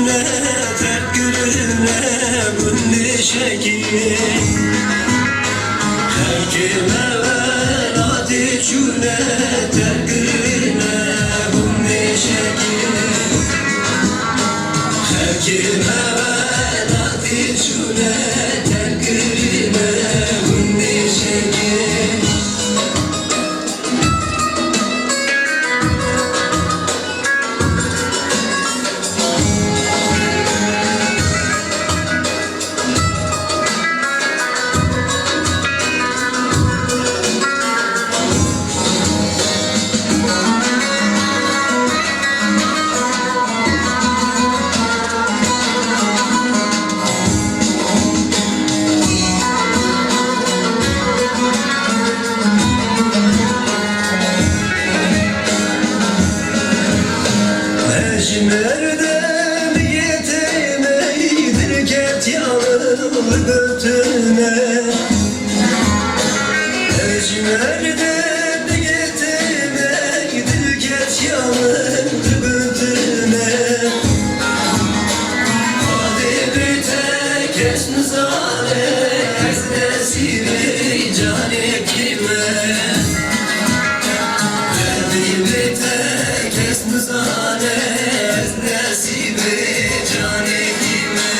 çune tek gülüne günlü şekil her kime veladi çune tek gülüne günlü şekil her kime veladi çune tek gülüne günlü şekil Mecmerden yetemeydir ket yanır götüne Mecmerden yetemeydir ket yanır götüne Hadi bir tek esnizane esnesiri cani kime Hadi bir tek esnizane nasibe cani kime